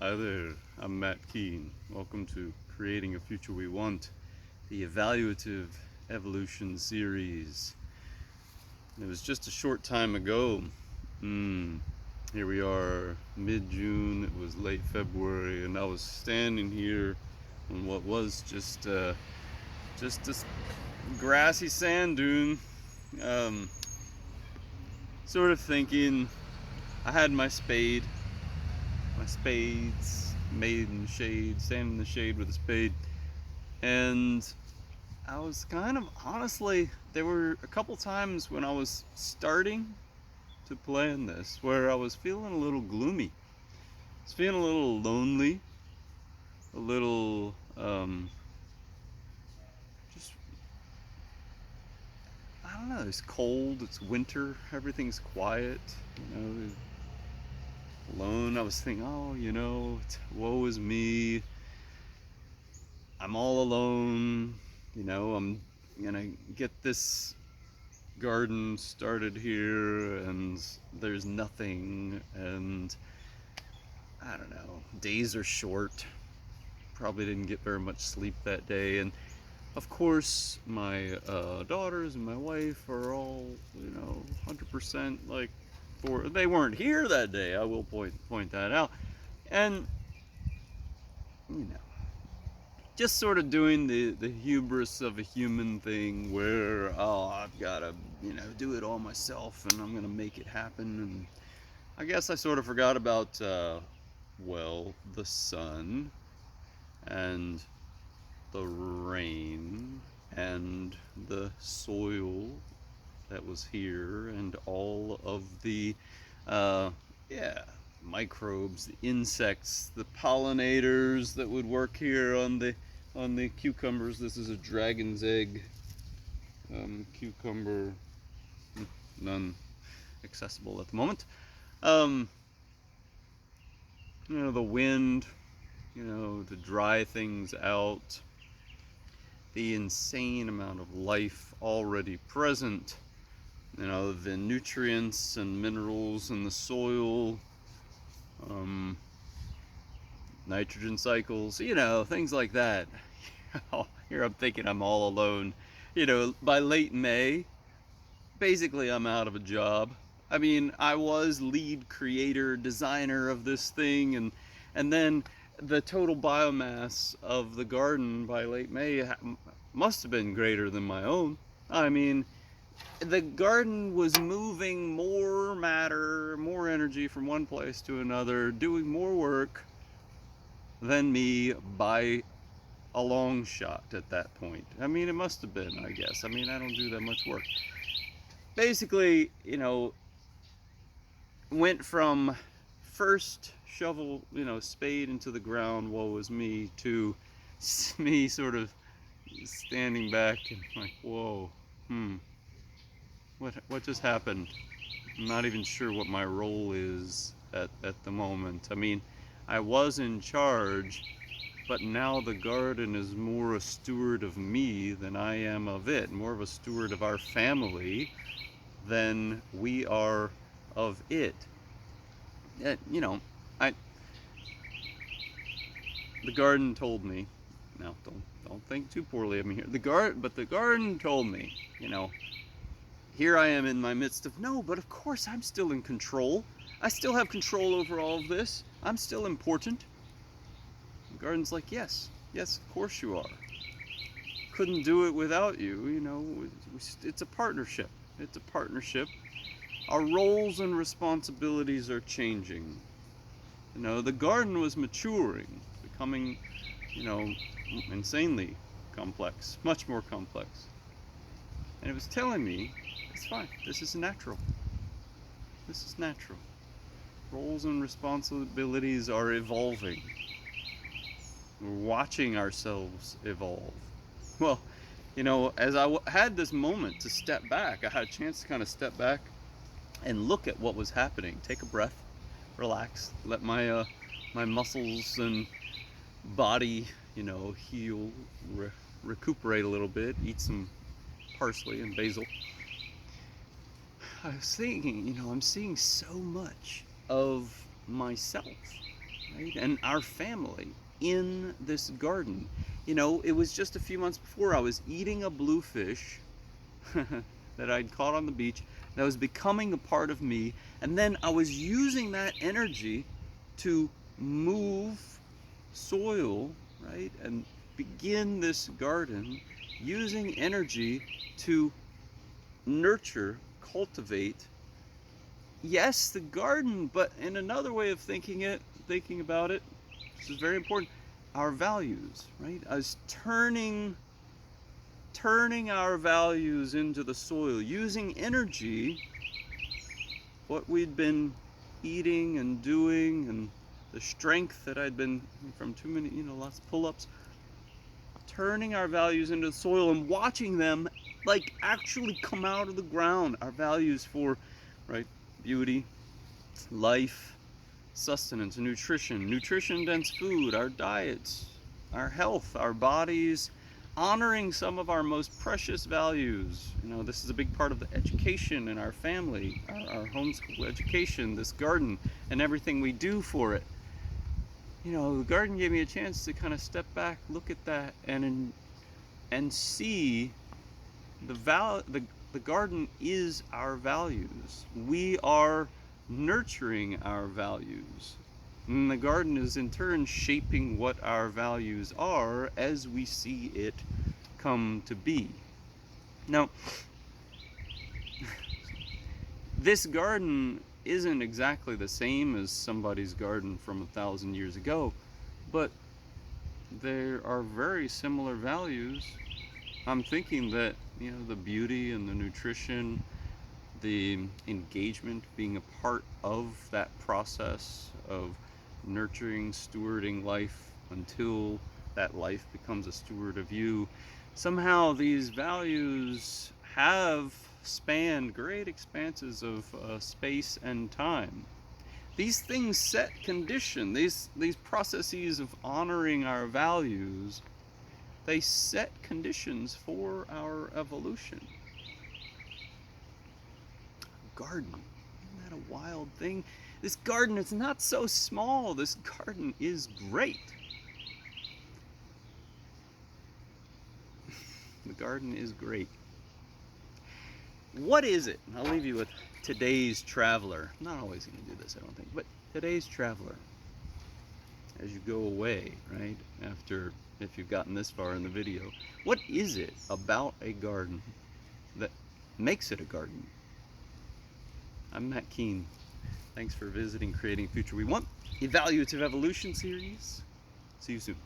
Hi there, I'm Matt Keene. Welcome to Creating a Future We Want, the Evaluative Evolution series. It was just a short time ago. Here we are, mid-June, it was late February, and I was standing here on what was just this grassy sand dune, um, sort of thinking. I had my spades made in the shade, standing in the shade with a spade, and I was kind of honestly, there were a couple times when I was starting to plan this where I was feeling a little gloomy. I was feeling a little lonely, a little just, I don't know, it's cold, it's winter, everything's quiet, you know, alone. I was thinking, oh, woe is me. I'm all alone. I'm gonna get this garden started here, and there's nothing. And I don't know. Days are short. Probably didn't get very much sleep that day, and of course, my daughters and my wife are all 100% like for. They weren't here that day. I will point that out, and you know just sort of doing the hubris of a human thing where, oh, I've got to, do it all myself and I'm going to make it happen. And I guess I sort of forgot about, the sun and the rain and the soil that was here and all of the, uh, yeah, microbes, the insects, the pollinators that would work here on the cucumbers. This is a dragon's egg cucumber, none accessible at the moment. Um, the wind, to dry things out, the insane amount of life already present, the nutrients and minerals in the soil, um, nitrogen cycles, things like that. Here I'm thinking I'm all alone. By late May, basically I'm out of a job. I mean, I was lead creator, designer of this thing, and then the total biomass of the garden by late May must have been greater than my own. I mean, the garden was moving more matter, more energy from one place to another, doing more work than me by a long shot at that point. I mean, it must have been, I guess. I mean, I don't do that much work. Basically, went from first shovel, spade into the ground, woe is me, to me sort of standing back and like, whoa, what just happened? I'm not even sure what my role is at the moment. I mean, I was in charge, but now the garden is more a steward of me than I am of it, more of a steward of our family than we are of it. I the garden told me. Now, don't think too poorly of me here. The garden told me, here I am in my midst of, no, but of course I'm still in control. I still have control over all of this. I'm still important. The garden's like, yes, of course you are. Couldn't do it without you. It's a partnership. It's a partnership. Our roles and responsibilities are changing. The garden was maturing, becoming, insanely complex, much more complex. And it was telling me, it's fine, this is natural. This is natural. Roles and responsibilities are evolving. We're watching ourselves evolve. Well, as I had this moment to step back, I had a chance to kind of step back and look at what was happening. Take a breath, relax, let my muscles and body, heal, recuperate a little bit, eat some parsley and basil. I was thinking, I'm seeing so much of myself right? And our family in this garden. You know, it was just a few months before I was eating a bluefish that I'd caught on the beach that was becoming a part of me, and then I was using that energy to move soil, right? And begin this garden using energy to nurture, cultivate, yes, the garden, but in another way of thinking about it, this is very important, our values, right? As turning our values into the soil, using energy, what we'd been eating and doing, and the strength that I'd been from too many, lots of pull-ups, turning our values into the soil and watching them like actually come out of the ground. Our values for, right, beauty, life, sustenance, nutrition dense food, our diets, our health, our bodies, honoring some of our most precious values. This is a big part of the education in our family, our homeschool education, this garden, and everything we do for it. The garden gave me a chance to kind of step back, look at that, and see the garden is our values. We are nurturing our values. And the garden is in turn shaping what our values are as we see it come to be. Now, this garden isn't exactly the same as somebody's garden from 1,000 years ago, but there are very similar values. I'm thinking that, the beauty and the nutrition, the engagement, being a part of that process of nurturing, stewarding life until that life becomes a steward of you. Somehow these values have spanned great expanses of space and time. These things set condition. These processes of honoring our values, they set conditions for our evolution. Garden, isn't that a wild thing? This garden is not so small. This garden is great. The garden is great. What is it? I'll leave you with today's traveler. I'm not always going to do this, I don't think, but today's traveler. As you go away, right, if you've gotten this far in the video, what is it about a garden that makes it a garden? I'm Matt Keene. Thanks for visiting Creating Future We Want, Evaluative Evolution series. See you soon.